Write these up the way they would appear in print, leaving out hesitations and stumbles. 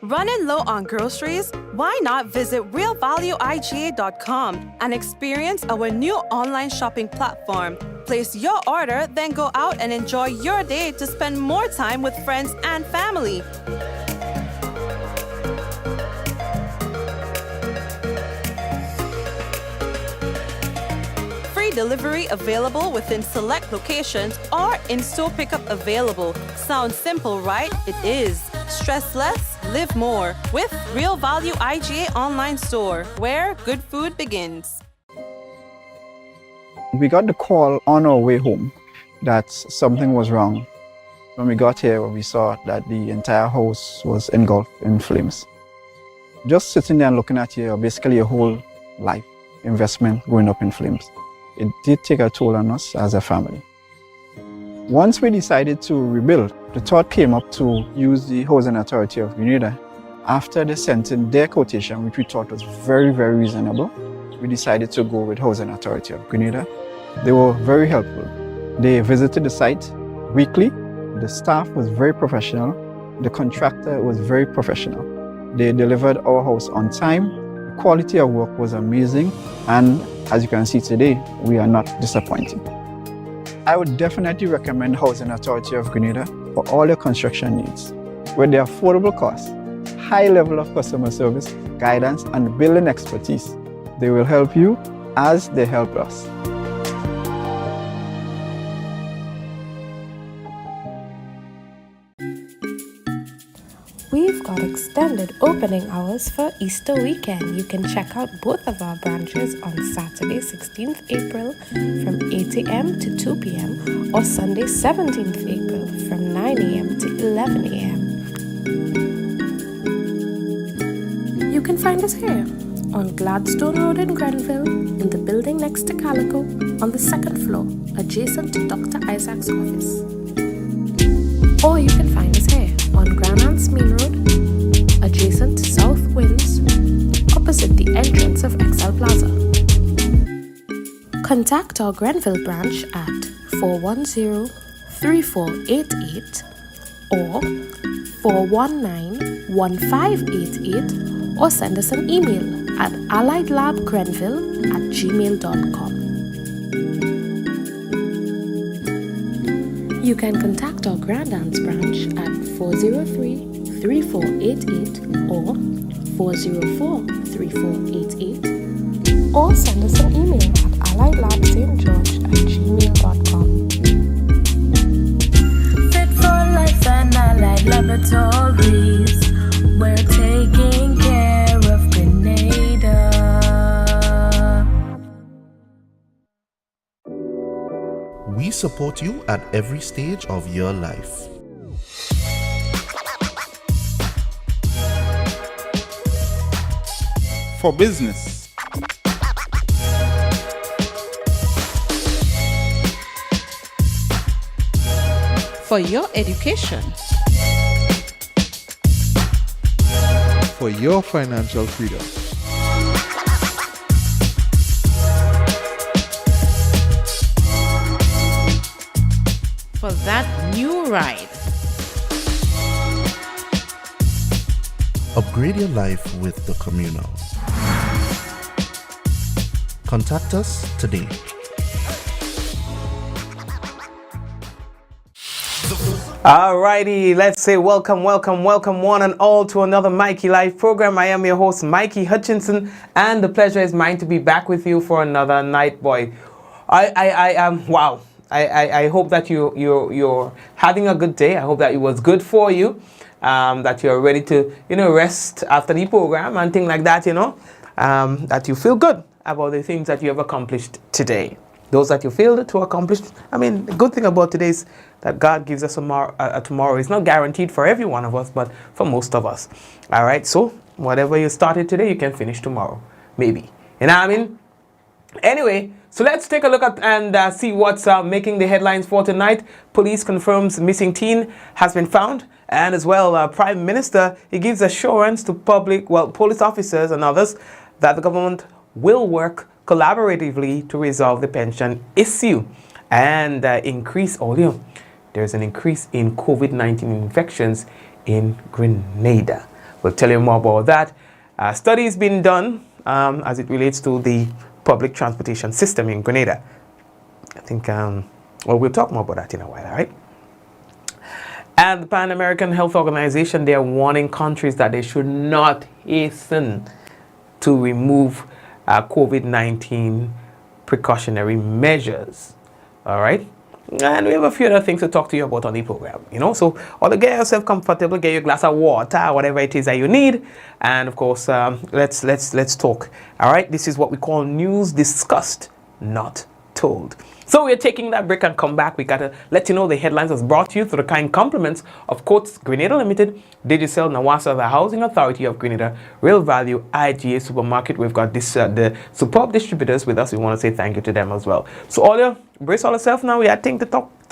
Running low on groceries? Why not visit realvalueiga.com and experience our new online shopping platform? Place your order, then go out and enjoy your day to spend more time with friends and family. Free delivery available within select locations or in-store pickup available. Sounds simple, right? It is. Stress less, live more with Real Value IGA online store, where good food begins. We got the call on our way home that something was wrong. When we got here, we saw that the entire house was engulfed in flames. Just sitting there and looking at basically your whole life investment going up in flames. It did take a toll on us as a family. Once we decided to rebuild, the thought came up to use the Housing Authority of Grenada. After they sent in their quotation, which we thought was very, very reasonable, we decided to go with Housing Authority of Grenada. They were very helpful. They visited the site weekly. The staff was very professional. The contractor was very professional. They delivered our house on time. The quality of work was amazing. And as you can see today, we are not disappointed. I would definitely recommend Housing Authority of Grenada for all your construction needs. With their affordable costs, high level of customer service, guidance, and building expertise, they will help you as they help us. We've got extended opening hours for Easter weekend. You can check out both of our branches on Saturday, 16th April from 8 a.m. to 2 p.m. or Sunday, 17th April from 9 a.m. to 11 a.m. You can find us here on Gladstone Road in Grenville, in the building next to Calico, on the second floor, adjacent to Dr. Isaac's office. Or you can find us here on Granance Main Road, adjacent to South Winds, opposite the entrance of Excel Plaza. Contact our Grenville branch at 410-3488 or 419-1588 or send us an email at alliedlabgrenville@gmail.com. You can contact our Grandance branch at 403-3488 or 404-3488 or send us an email at alliedlabstgeorge@gmail.com. Fit for life and allied laboratories. We're taking care of Grenada. We support you at every stage of your life. For business, for your education, for your financial freedom, for that new ride. Upgrade your life with the Communal. Contact us today. Alrighty, let's say welcome one and all to another Mikey Live program. I am your host, Mikey Hutchinson, and the pleasure is mine to be back with you for another night, boy. I am wow. I hope that you're having a good day. I hope that it was good for you. That you're ready to rest after the program and things like that. That you feel good about the things that you have accomplished today. Those that you failed to accomplish. I mean, the good thing about today is that God gives us a tomorrow. It's not guaranteed for every one of us, but for most of us. All right. So whatever you started today, you can finish tomorrow, maybe. You know what I mean? Anyway. So let's take a look at and see what's making the headlines for tonight. Police confirms missing teen has been found. And as well, Prime Minister, he gives assurance to police officers and others that the government will work collaboratively to resolve the pension issue and increase there's an increase in COVID-19 infections in Grenada. We'll tell you more about that. Studies being done as it relates to the public transportation system in Grenada. I think, we'll talk more about that in a while, all right? And the Pan American Health Organization, they are warning countries that they should not hasten to remove COVID-19 precautionary measures. All right. And we have a few other things to talk to you about on the program, so all get yourself comfortable, get your glass of water, whatever it is that you need, and of course let's talk. All right, this is what we call news discussed, not told. So we're taking that break and come back. We gotta let you know the headlines was brought to you through the kind compliments of Coates Grenada Limited, Digicel, Nawasa, the Housing Authority of Grenada, Real Value, IGA Supermarket. We've got this the superb distributors with us. We want to say thank you to them as well. So all you brace all yourself now. We had things to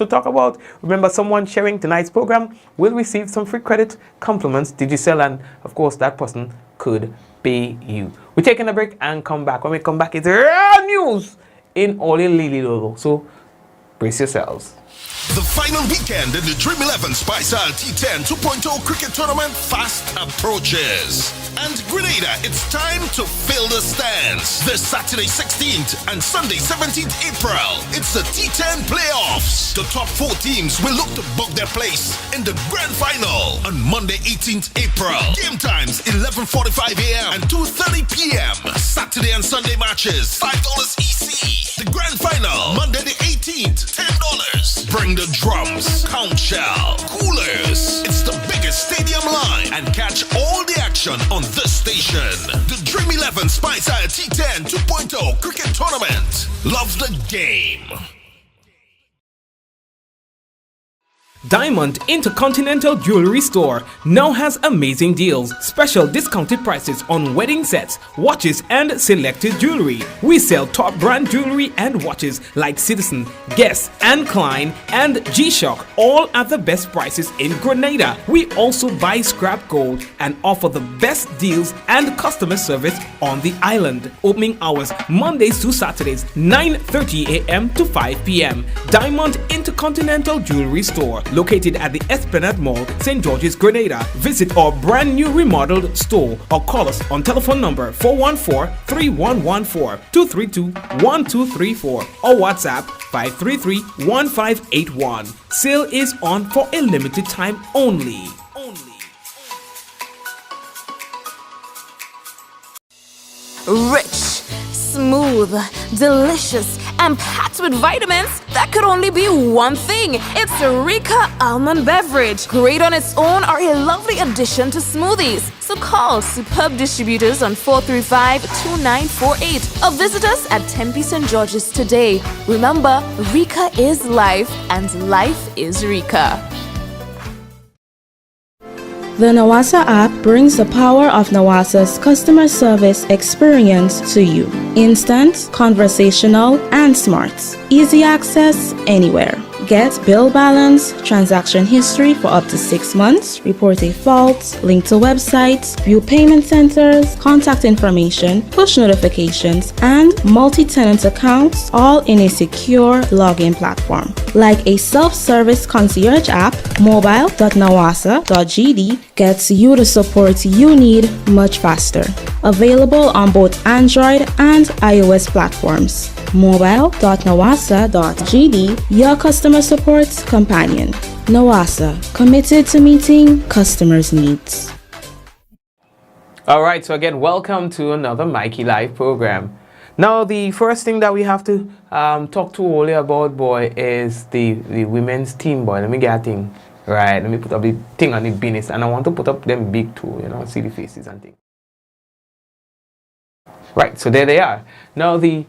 talk about. Remember, someone sharing tonight's program will receive some free credit compliments, Digicel, and of course that person could be you. We're taking a break and come back. When we come back, it's real news in all your Lily logo. So brace yourselves. The final weekend in the Dream 11 Spicer T10 2.0 cricket tournament fast approaches. And Grenada, it's time to fill the stands. This Saturday 16th and Sunday 17th April, it's the T10 playoffs. The top 4 teams will look to book their place in the grand final on Monday 18th April. Game times 11:45 a.m. and 2:30 p.m. Saturday and Sunday matches $5 EC. The grand final Monday the 18th, $10. Bring the drums, count shell, coolers. It's the biggest stadium line and catch all the action on this station. The Dream 11 Spicer T10 2.0 cricket tournament. Love the game. Diamond Intercontinental Jewelry Store now has amazing deals, special discounted prices on wedding sets, watches and selected jewelry. We sell top brand jewelry and watches like Citizen, Guess and Klein and G-Shock, all at the best prices in Grenada. We also buy scrap gold and offer the best deals and customer service on the island. Opening hours Mondays to Saturdays 9:30 a.m. to 5 p.m. Diamond Intercontinental Jewelry Store, located at the Esplanade Mall, St. George's, Grenada. Visit our brand new remodeled store or call us on telephone number 414-3114, 232-1234 or WhatsApp 533-1581. Sale is on for a limited time only. Rich, smooth, delicious, and packed with vitamins that could only be one thing. It's Rika Almond Beverage. Great on its own or a lovely addition to smoothies. So call superb distributors on 435-2948 or visit us at Tempe St. George's today. Remember, Rika is life and life is Rika. The Nawasa app brings the power of Nawasa's customer service experience to you. Instant, conversational, and smart. Easy access anywhere. Get bill balance, transaction history for up to 6 months, report a fault, link to websites, view payment centers, contact information, push notifications, and multi-tenant accounts, all in a secure login platform. Like a self-service concierge app, mobile.nawasa.gd gets you the support you need much faster. Available on both Android and iOS platforms. mobile.nawasa.gd, your customer support companion. Nawasa, committed to meeting customers' needs. All right, so again, welcome to another Mikey Live program. Now, the first thing that we have to talk to Oli about, boy, is the women's team, boy. Let me get a thing. Right, let me put up the thing on the business, and I want to put up them big too, see the faces and things. Right, so there they are. Now, the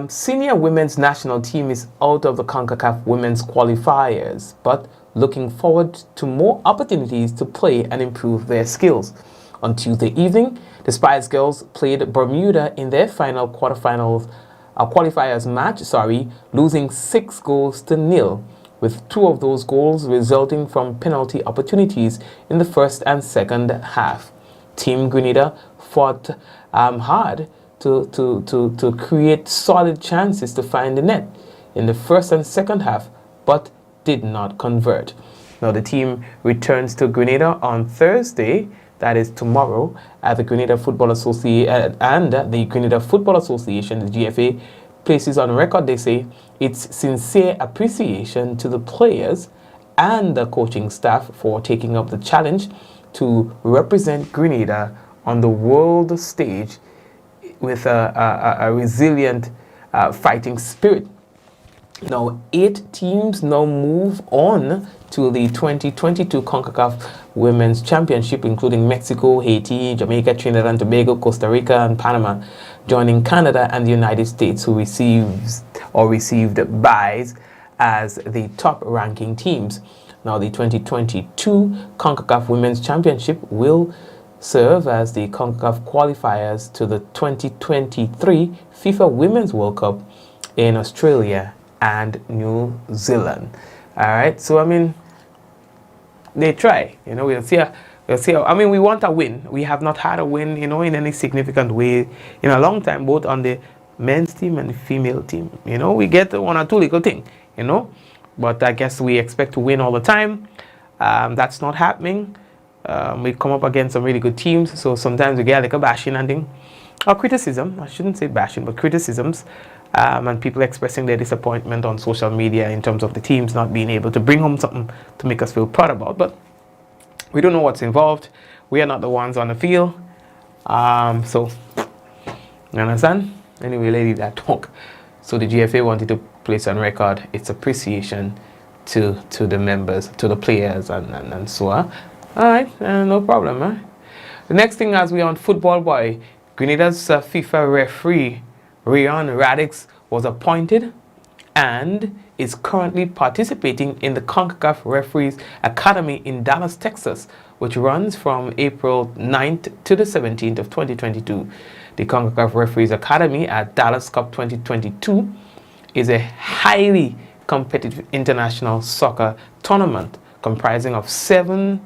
senior women's national team is out of the CONCACAF women's qualifiers, but looking forward to more opportunities to play and improve their skills. On Tuesday evening, the Spice Girls played Bermuda in their final qualifiers match, losing 6-0, with 2 of those goals resulting from penalty opportunities in the first and second half. Team Grenada fought hard to create solid chances to find the net in the first and second half, but did not convert. Now the team returns to Grenada on Thursday That is tomorrow at the Grenada Football Association and the Grenada Football Association, the GFA, places on record, they say, its sincere appreciation to the players and the coaching staff for taking up the challenge to represent Grenada on the world stage with a resilient fighting spirit. Now, 8 teams now move on to the 2022 CONCACAF Women's Championship, including Mexico, Haiti, Jamaica, Trinidad and Tobago, Costa Rica, and Panama, joining Canada and the United States, who received byes as the top-ranking teams. Now, the 2022 CONCACAF Women's Championship will serve as the CONCACAF qualifiers to the 2023 FIFA Women's World Cup in Australia and New Zealand. All right, so I mean, they try. You know, we'll see. I mean, we want a win. We have not had a win, you know, in any significant way in a long time, both on the men's team and the female team. You know, we get 1 or 2 little things, you know, but I guess we expect to win all the time. That's not happening. We come up against some really good teams, so sometimes we get like a bashing and thing, or criticism. I shouldn't say bashing, but criticisms. And people expressing their disappointment on social media in terms of the teams not being able to bring home something to make us feel proud about. But we don't know what's involved. We are not the ones on the field. So, you understand? Anyway, lady, that talk. So the GFA wanted to place on record its appreciation to the members, to the players, and so on. All right, no problem. Huh? The next thing, as we on football, boy, Grenada's FIFA referee Rion Radix was appointed and is currently participating in the CONCACAF Referees Academy in Dallas, Texas, which runs from April 9th to the 17th of 2022. The CONCACAF Referees Academy at Dallas Cup 2022 is a highly competitive international soccer tournament comprising of 7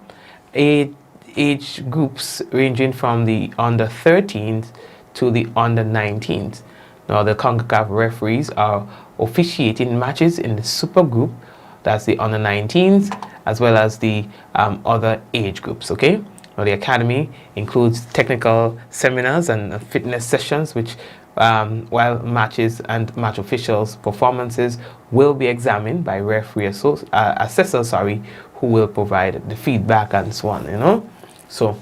age groups ranging from the under 13s to the under 19s. Now, the CONCACAF referees are officiating matches in the Super Group, that's the under 19s, as well as the other age groups, okay? Now, the Academy includes technical seminars and fitness sessions, which, while matches and match officials' performances will be examined by referee assessors, who will provide the feedback and so on, you know? So,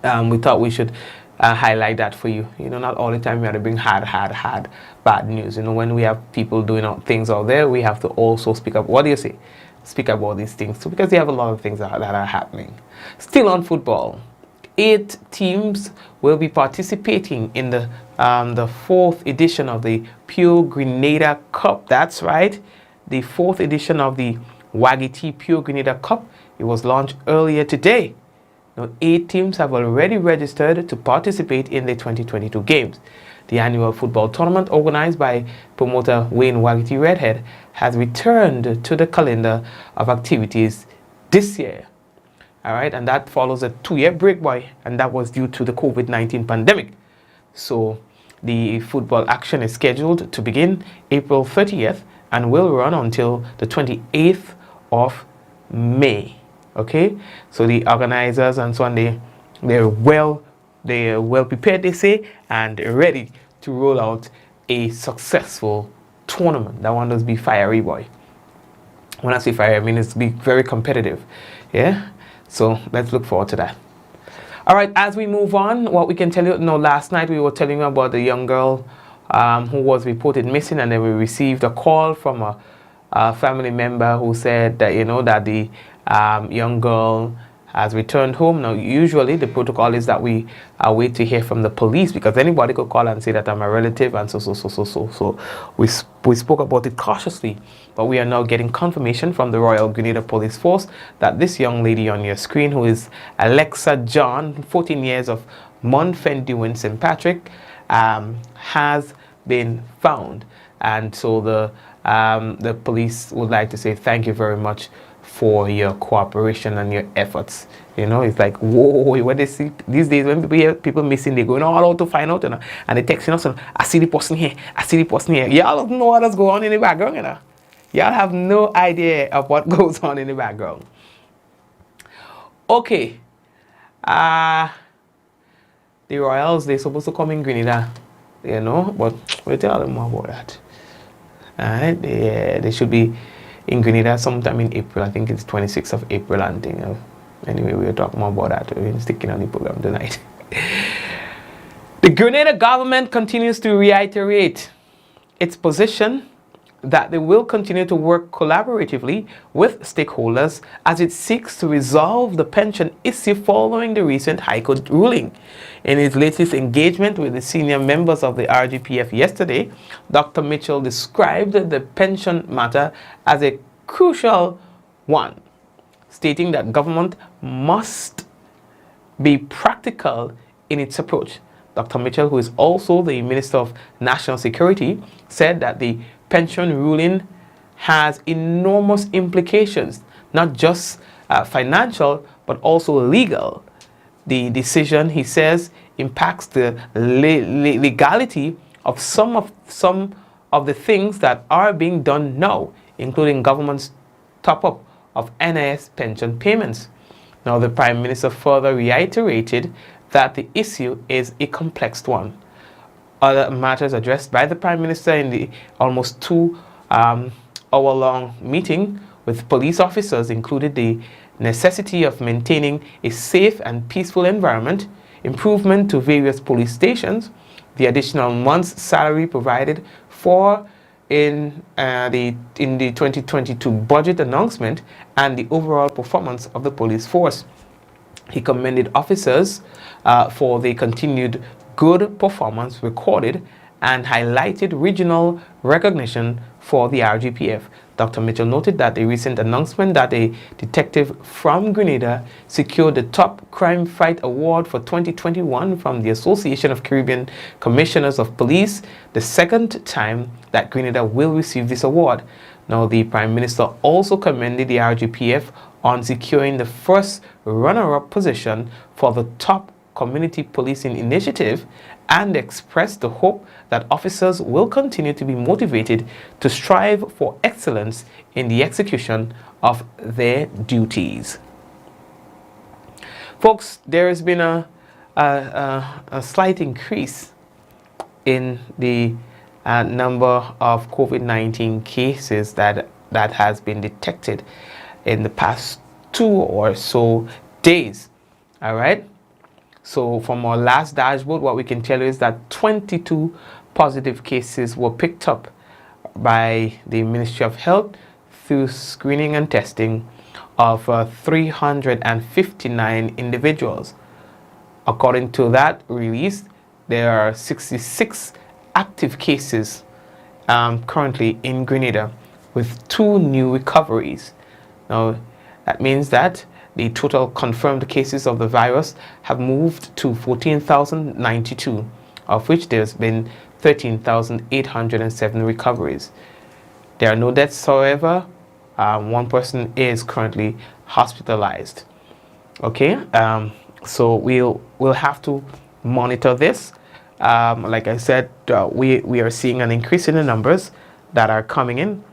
we thought we should highlight that for you. You know, not all the time we have to bring hard bad news. You know, when we have people doing things out there, we have to also speak up. What do you say? Speak about these things too, because they have a lot of things that are happening. Still on football, 8 teams will be participating in the 4th edition of the Pure Grenada Cup. That's right, the 4th edition of the Wagiti Pure Grenada Cup. It was launched earlier today. Now, 8 teams have already registered to participate in the 2022 games. The annual football tournament, organized by promoter Wayne Wagiti Redhead, has returned to the calendar of activities this year. All right, and that follows a 2-year break, boy, and that was due to the COVID-19 pandemic. So the football action is scheduled to begin April 30th and will run until the 28th of May. Okay, so the organizers and so on, they're well prepared, they say, and ready to roll out a successful tournament. That one does be fiery, boy. When I say fiery, I mean it's be very competitive. Yeah, so let's look forward to that. All right, as we move on, what we can tell you, last night we were telling you about the young girl who was reported missing, and then we received a call from a family member who said that, you know, that the young girl has returned home. Now, usually the protocol is that we wait to hear from the police, because anybody could call and say that I'm a relative, and so we spoke about it cautiously, but we are now getting confirmation from the Royal Grenada Police Force that this young lady on your screen, who is Alexa John, 14 years, of Montfenduin, St. Patrick, has been found. And so the police would like to say thank you very much for your cooperation and your efforts. You know, it's like, whoa, what they see these days when people hear people missing, they're going all out to find out, you know, and they're texting us, I see the person here, I see the person here. Y'all don't know what's going on in the background, you know. Y'all have no idea of what goes on in the background. Okay, The royals, they're supposed to come in Grenada, you know, but we'll tell them more about that. Alright, they should be in Grenada sometime in April. I think it's 26th of April and thing. Anyway, we'll talk more about that. We're sticking on the program tonight. The Grenada government continues to reiterate its position that they will continue to work collaboratively with stakeholders as it seeks to resolve the pension issue following the recent High Court ruling. In his latest engagement with the senior members of the RGPF yesterday, Dr. Mitchell described the pension matter as a crucial one, stating that government must be practical in its approach. Dr. Mitchell, who is also the Minister of National Security, said that the pension ruling has enormous implications, not just financial, but also legal. The decision, he says, impacts the legality of some of the things that are being done now, including government's top-up of NIS pension payments. Now, the Prime Minister further reiterated that the issue is a complex one. Other matters addressed by the Prime Minister in the almost 2-hour-long meeting with police officers included the necessity of maintaining a safe and peaceful environment, improvement to various police stations, the additional month's salary provided for in the 2022 budget announcement, and the overall performance of the police force. He commended officers for the continued good performance recorded and highlighted regional recognition for the RGPF. Dr. Mitchell noted that the recent announcement that a detective from Grenada secured the Top Crime Fight Award for 2021 from the Association of Caribbean Commissioners of Police, the second time that Grenada will receive this award. Now, the Prime Minister also commended the RGPF on securing the first runner-up position for the Top Community Policing Initiative and expressed the hope that officers will continue to be motivated to strive for excellence in the execution of their duties. Folks, there has been a slight increase in the number of COVID-19 cases that has been detected in the past 2 or so days. All right. So from our last dashboard, what we can tell you is that 22 positive cases were picked up by the Ministry of Health through screening and testing of 359 individuals. According to that release, there are 66 active cases currently in Grenada with 2 new recoveries. Now, that means that the total confirmed cases of the virus have moved to 14,092, of which there's been 13,807 recoveries. There are no deaths, however. 1 person is currently hospitalized. Okay, so we'll have to monitor this. Like I said, we are seeing an increase in the numbers that are coming in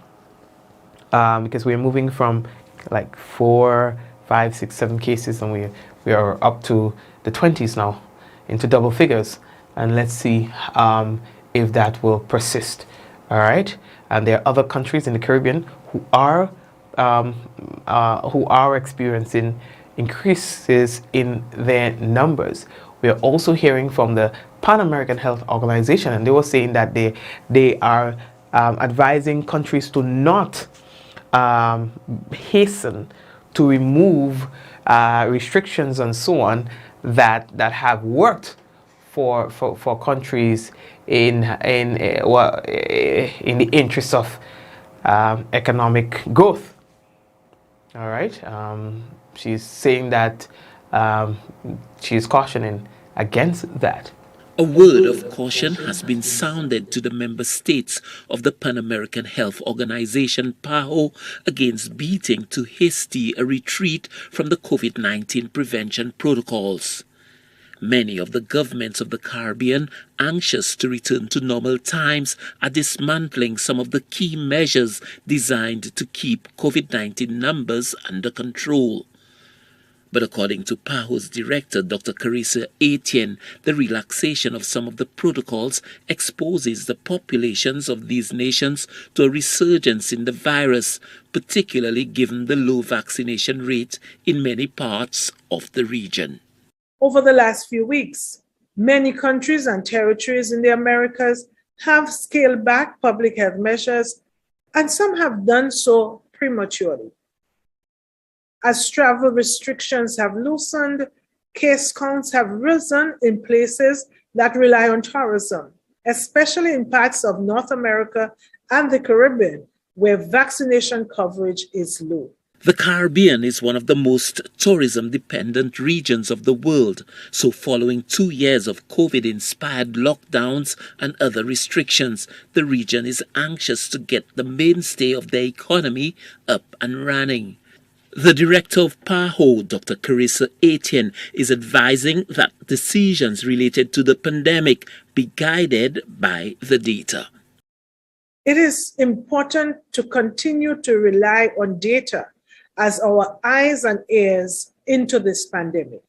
because we're moving from like 4, 5, 6, 7 cases, and we are up to the 20s now, into double figures, and let's see if that will persist. All right, and there are other countries in the Caribbean who are experiencing increases in their numbers. We are also hearing from the Pan American Health Organization, and they were saying that they are advising countries to not hasten to remove restrictions and so on that have worked for countries in the interest of economic growth. All right, she's saying that she's cautioning against that. A word of caution has been sounded to the member states of the Pan American Health Organization, PAHO, against beating to hasty a retreat from the COVID-19 prevention protocols. Many of the governments of the Caribbean, anxious to return to normal times, are dismantling some of the key measures designed to keep COVID-19 numbers under control. But according to PAHO's director, Dr. Carissa Etienne, the relaxation of some of the protocols exposes the populations of these nations to a resurgence in the virus, particularly given the low vaccination rate in many parts of the region. Over the last few weeks, many countries and territories in the Americas have scaled back public health measures, and some have done so prematurely. As travel restrictions have loosened, case counts have risen in places that rely on tourism, especially in parts of North America and the Caribbean, where vaccination coverage is low. The Caribbean is one of the most tourism-dependent regions of the world, so following 2 years of COVID-inspired lockdowns and other restrictions, the region is anxious to get the mainstay of their economy up and running. The director of PAHO, Dr. Carissa Etienne, is advising that decisions related to the pandemic be guided by the data. It is important to continue to rely on data as our eyes and ears into this pandemic.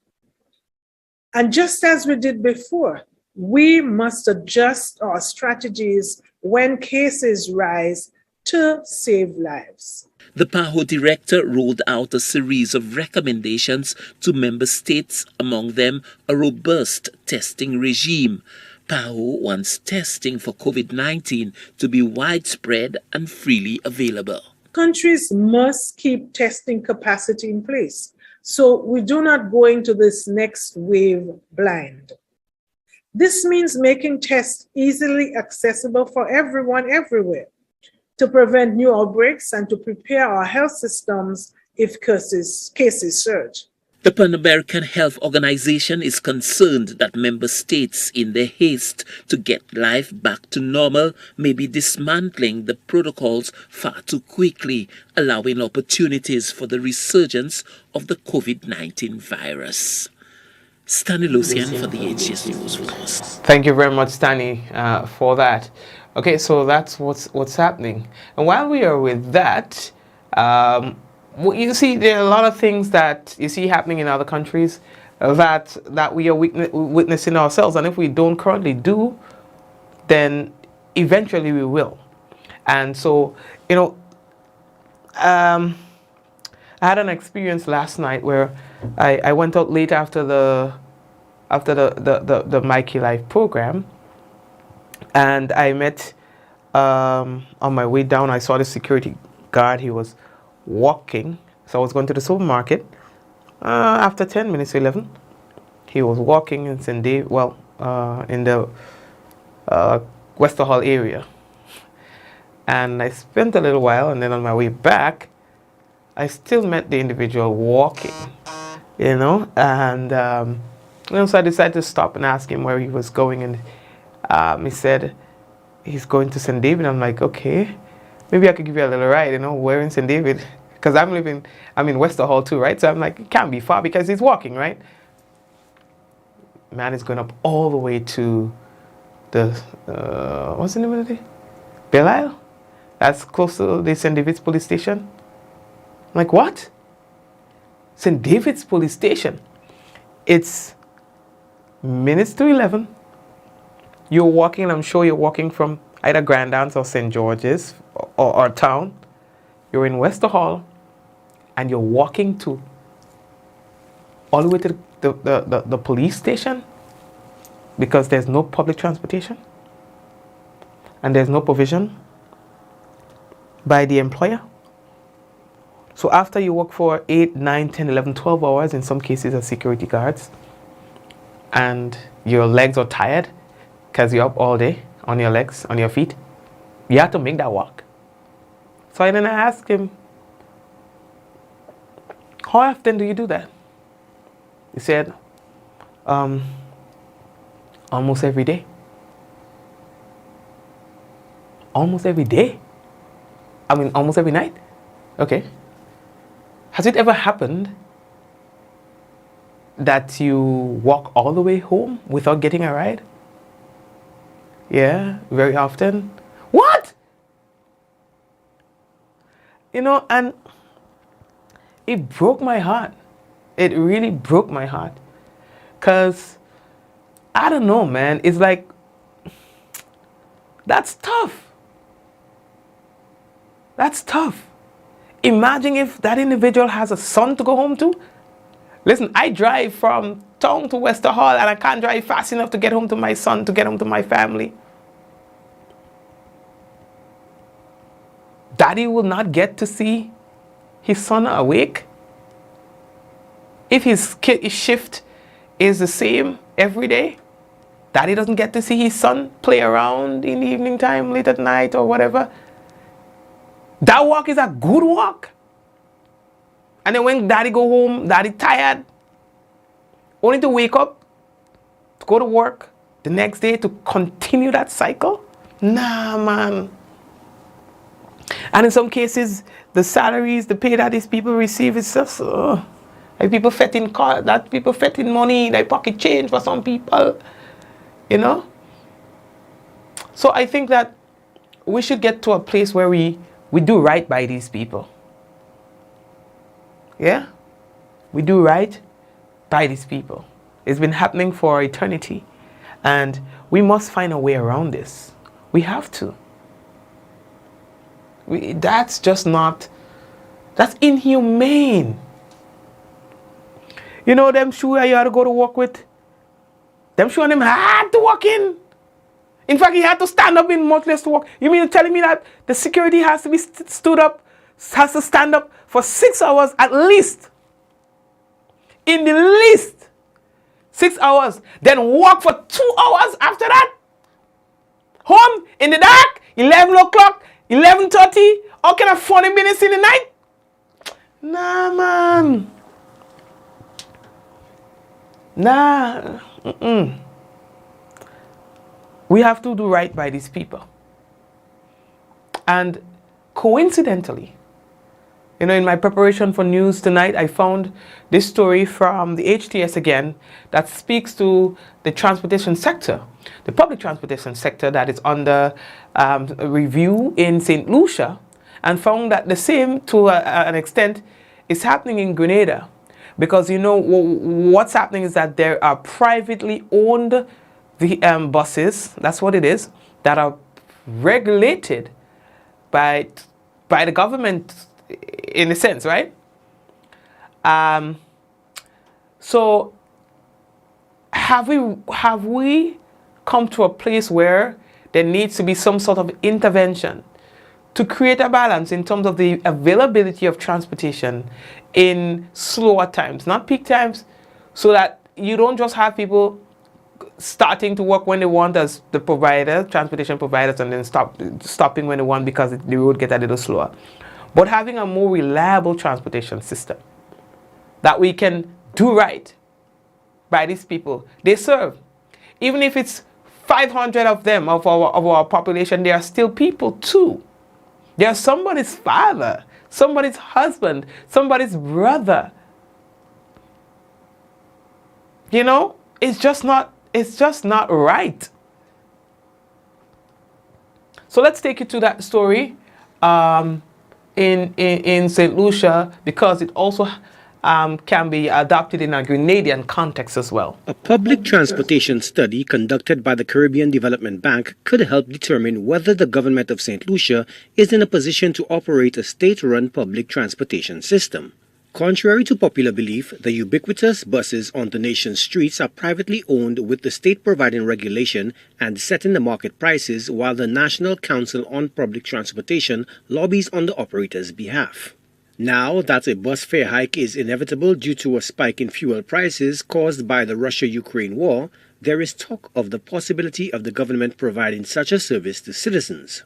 And just as we did before, we must adjust our strategies when cases rise to save lives. The PAHO director rolled out a series of recommendations to member states, among them a robust testing regime. PAHO wants testing for COVID-19 to be widespread and freely available. Countries must keep testing capacity in place so we do not go into this next wave blind. This means making tests easily accessible for everyone everywhere to prevent new outbreaks and to prepare our health systems if cases surge. The Pan American Health Organization is concerned that member states, in their haste to get life back to normal, may be dismantling the protocols far too quickly, allowing opportunities for the resurgence of the COVID-19 virus. Stanley Lucian for the HGS News Force. Thank you very much, Stanley, for that. Okay, so that's what's happening. And while we are with that, you see, there are a lot of things that you see happening in other countries that we are witnessing ourselves. And if we don't currently do, then eventually we will. And so, you know, I had an experience last night where I went out late after the Mikey Life program, and I met on my way down. I saw the security guard. He was walking, so I was going to the supermarket. After 10 minutes to 11, he was walking in St. Dave, in the Wester Hall area. And I spent a little while, and then on my way back, I still met the individual walking, you know, and so I decided to stop and ask him where he was going, and he said he's going to St. David. I'm like, okay, maybe I could give you a little ride, you know, where in St. David? Because I'm in Wester Hall too, right? So I'm like, it can't be far because he's walking, right? Man is going up all the way to the, what's the name of the day? Belle Isle? That's close to the St. David's police station. I'm like, what? St. David's police station? It's minutes to 11. You're walking, and I'm sure you're walking from either Grandance or St. George's or town. You're in Wester Hall, and you're walking to all the way to the police station because there's no public transportation and there's no provision by the employer. So after you work for 8, 9, 10, 11, 12 hours, in some cases as security guards, and your legs are tired because you're up all day on your legs, on your feet, you have to make that walk. So then I asked him, how often do you do that? He said, almost every day. Almost every day? I mean, almost every night? Okay. Has it ever happened that you walk all the way home without getting a ride? Yeah, very often. What? You know, and it broke my heart It really broke my heart. Because, I don't know, man. It's like, that's tough. That's tough. Imagine if that individual has a son to go home to. Listen, I drive from town to Wester Hall and I can't drive fast enough to get home to my son, to get home to my family. Daddy will not get to see his son awake. If his shift is the same every day, Daddy doesn't get to see his son play around in the evening time, late at night or whatever. That walk is a good walk. And then when Daddy go home, Daddy tired, only to wake up, to go to work the next day to continue that cycle? Nah, man. And in some cases, the salaries, the pay that these people receive is just, like people fetting money, like pocket change for some people, you know? So I think that we should get to a place where we do right by these people. Yeah? We do right by these people. It's been happening for eternity. And we must find a way around this. We have to. That's just not, that's inhumane. You know them shoe you had to go to work with? Them shoe on him had to walk in. In fact, he had to stand up in much less to walk. You mean telling me that the security has to be stood up, has to stand up for 6 hours at least? In the least, 6 hours. Then walk for 2 hours after that? Home in the dark, 11 o'clock, 11:30, all kind of 40 minutes in the night? Nah, man. Nah. We have to do right by these people. And coincidentally, you know, in my preparation for news tonight, I found this story from the HTS again that speaks to the transportation sector, the public transportation sector that is under review in St. Lucia, and found that the same, to an extent, is happening in Grenada. Because, you know, what's happening is that there are privately owned buses, that's what it is, that are regulated by the government, in a sense, right? So have we come to a place where there needs to be some sort of intervention to create a balance in terms of the availability of transportation in slower times, not peak times, so that you don't just have people starting to work when they want as the provider, transportation providers, and then stopping when they want because the road gets a little slower. But having a more reliable transportation system that we can do right by these people they serve. Even if it's 500 of them, of our population, they are still people too. They are somebody's father, somebody's husband, somebody's brother. You know, it's just not right. So let's take you to that story in St. Lucia, because it also can be adopted in a Grenadian context as well. A public transportation study conducted by the Caribbean Development Bank could help determine whether the government of St. Lucia is in a position to operate a state-run public transportation system. Contrary to popular belief, the ubiquitous buses on the nation's streets are privately owned, with the state providing regulation and setting the market prices, while the National Council on Public Transportation lobbies on the operator's behalf. Now that a bus fare hike is inevitable due to a spike in fuel prices caused by the Russia-Ukraine war, there is talk of the possibility of the government providing such a service to citizens.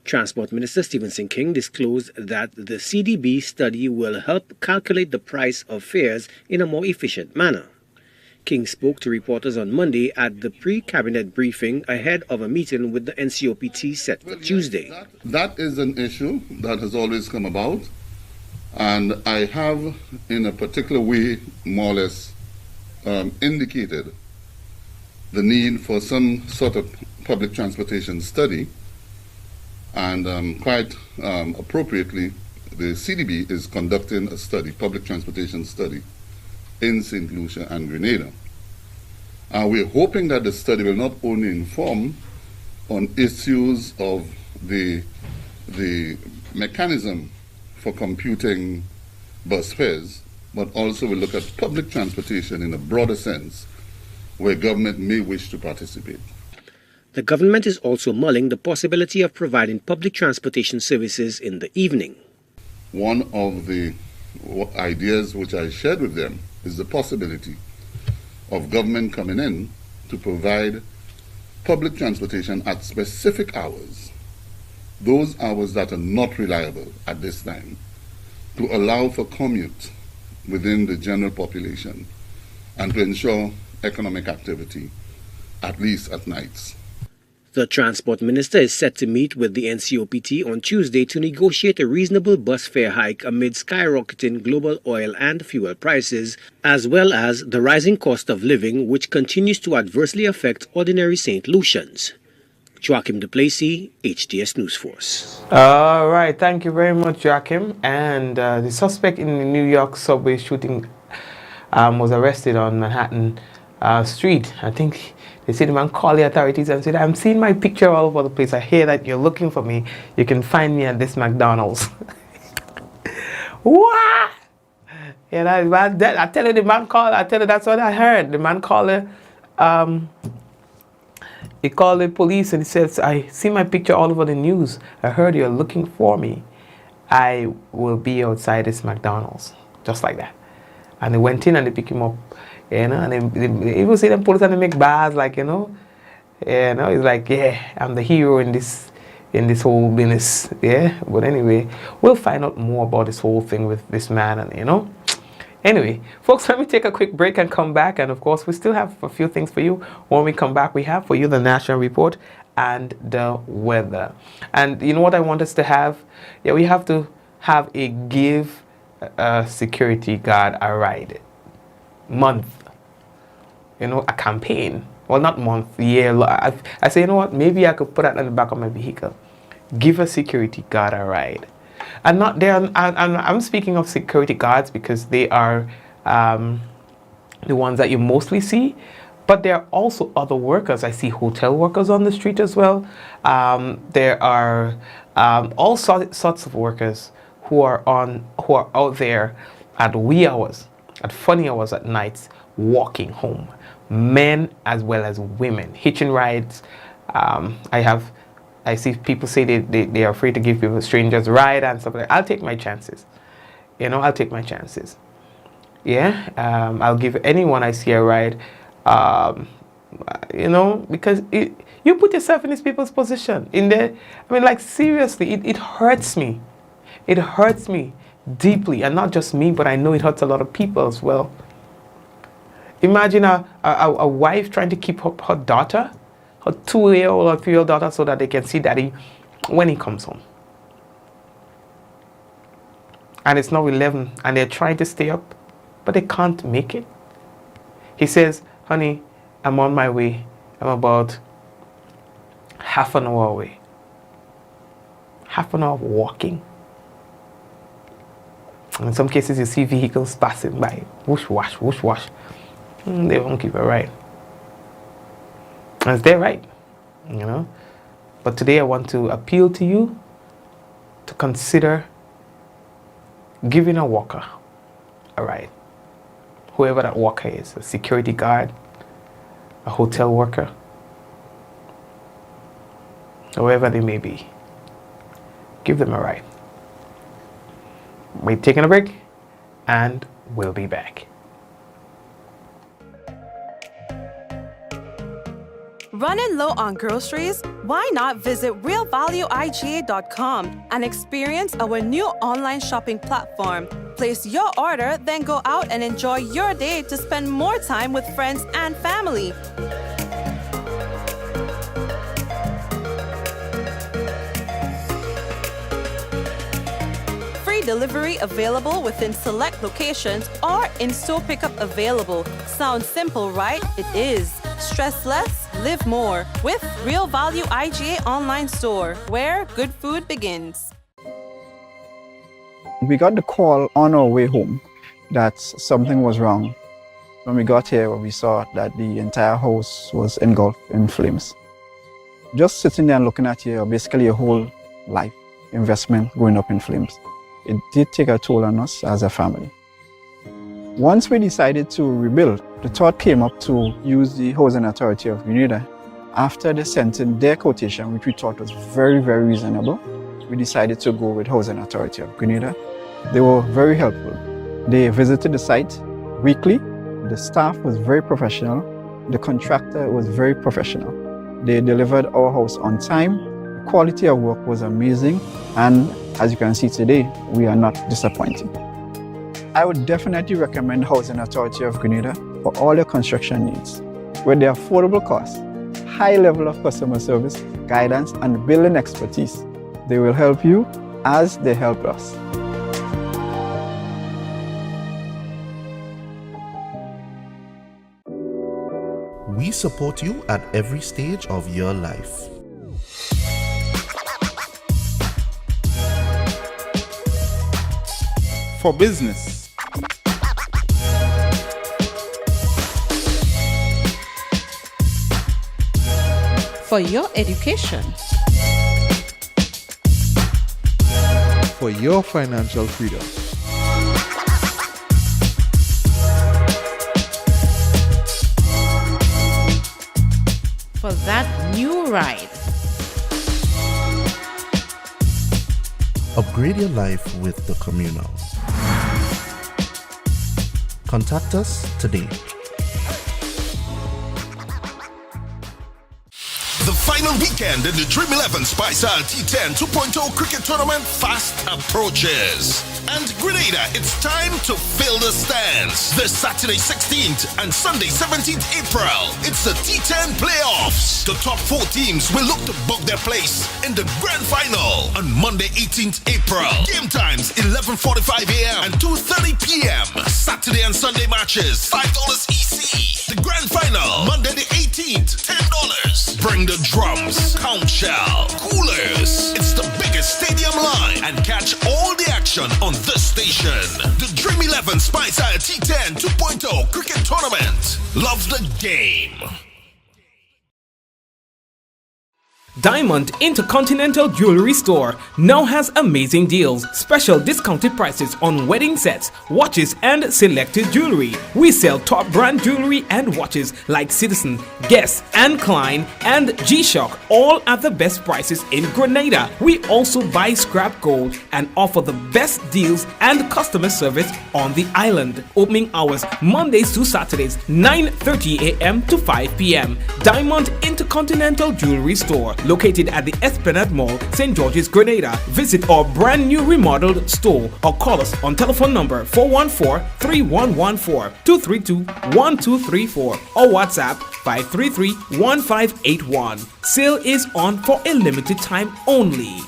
Transport Minister Stephenson King disclosed that the CDB study will help calculate the price of fares in a more efficient manner. King spoke to reporters on Monday at the pre-cabinet briefing ahead of a meeting with the NCOPT set for Tuesday. That is an issue that has always come about, and I have, in a particular way, more or less indicated the need for some sort of public transportation study. And quite appropriately, the CDB is conducting a study, public transportation study, in St. Lucia and Grenada. We're hoping that the study will not only inform on issues of the mechanism for computing bus fares, but also will look at public transportation in a broader sense, where government may wish to participate. The government is also mulling the possibility of providing public transportation services in the evening. One of the ideas which I shared with them is the possibility of government coming in to provide public transportation at specific hours, those hours that are not reliable at this time, to allow for commute within the general population and to ensure economic activity, at least at nights. The Transport Minister is set to meet with the NCOPT on Tuesday to negotiate a reasonable bus fare hike amid skyrocketing global oil and fuel prices, as well as the rising cost of living, which continues to adversely affect ordinary St. Lucians. Joachim Duplessis, HTS News Force. All right, thank you very much, Joachim. And the suspect in the New York subway shooting was arrested on Manhattan Street. I think they said the man called the authorities and said, I'm seeing my picture all over the place. I hear that you're looking for me. You can find me at this McDonald's. What? And I tell you, the man called. I tell you, that's what I heard. The man called he called the police and he says, I see my picture all over the news. I heard you're looking for me. I will be outside this McDonald's. Just like that. And they went in and they picked him up. You know, and they even see them police and they make bars, like, you know, he's like, yeah, I'm the hero in this whole business, yeah. But anyway, we'll find out more about this whole thing with this man, and you know. Anyway, folks, let me take a quick break and come back, and of course, we still have a few things for you. When we come back, we have for you the national report and the weather. And you know what I want us to have? Yeah, we have to have a give a security guard a ride month, you know, a campaign. Well, not month, year. I say, you know what, maybe I could put that on the back of my vehicle. Give a security guard a ride. And not there, I'm speaking of security guards because they are the ones that you mostly see, but there are also other workers. I see hotel workers on the street as well. There are all sorts of workers who are out there at wee hours, at funny hours at nights, walking home, men as well as women, hitching rides. I see people say they are afraid to give people strangers a ride and stuff like that. I'll take my chances. You know, I'll take my chances. Yeah, I'll give anyone I see a ride. You know, because you put yourself in these people's position. I mean, like, seriously, it hurts me. It hurts me deeply, and not just me, but I know it hurts a lot of people as well. Imagine a wife trying to keep up her daughter, her 2-year-old or 3-year-old daughter, so that they can see daddy when he comes home. And it's now 11, and they're trying to stay up, but they can't make it. He says, honey, I'm on my way. I'm about half an hour away. Half an hour of walking. In some cases, you see vehicles passing by. Whoosh, wash, whoosh, wash. They won't keep it right. And it's their right, you know. But today I want to appeal to you to consider giving a walker a ride. Whoever that walker is, a security guard, a hotel worker, whoever they may be. Give them a ride. We're taking a break, and we'll be back. Running low on groceries? Why not visit realvalueiga.com and experience our new online shopping platform? Place your order, then go out and enjoy your day to spend more time with friends and family. Delivery available within select locations or in-store pickup available. Sounds simple, right? It is. Stress less, live more with Real Value IGA online store, where good food begins. We got the call on our way home that something was wrong When we got here, we saw that the entire house was engulfed in flames. Just sitting there and looking at here, basically a whole life investment going up in flames. It did take a toll on us as a family. Once we decided to rebuild, the thought came up to use the Housing Authority of Grenada. After they sent in their quotation, which we thought was very, very reasonable, we decided to go with Housing Authority of Grenada. They were very helpful. They visited the site weekly. The staff was very professional. The contractor was very professional. They delivered our house on time. The quality of work was amazing. And as you can see today, we are not disappointed. I would definitely recommend Housing Authority of Grenada for all your construction needs. With their affordable costs, high level of customer service, guidance, and building expertise, they will help you as they help us. We support you at every stage of your life. For business. For your education. For your financial freedom. For that new ride. Upgrade your life with the Communal. Contact us today. The final weekend in the Dream 11 Spice T10 2.0 cricket tournament fast approaches. And Grenada, it's time to fill the stands. This Saturday 16th and Sunday 17th April, it's the T10 playoffs. The top 4 teams will look to book their place in the grand final on Monday 18th April. Game times 11:45 a.m. and 2:30 p.m. Saturday and Sunday matches $5 EC. The grand final Monday the 18th, $10. Bring the drums, count shell, coolers. It's the biggest stadium line and catch all the action on this station. The Dream 11 Spice T10 2.0 cricket tournament. Love the game. Diamond Intercontinental Jewelry Store now has amazing deals, special discounted prices on wedding sets, watches and selected jewelry. We sell top brand jewelry and watches like Citizen, Guess and Klein and G-Shock, all at the best prices in Grenada. We also buy scrap gold and offer the best deals and customer service on the island. Opening hours Mondays to Saturdays 9:30 a.m. to 5 p.m. Diamond Intercontinental Jewelry Store, located at the Esplanade Mall, St. George's, Grenada. Visit our brand new remodeled store or call us on telephone number 414-3114, 232-1234 or WhatsApp 533-1581. Sale is on for a limited time only.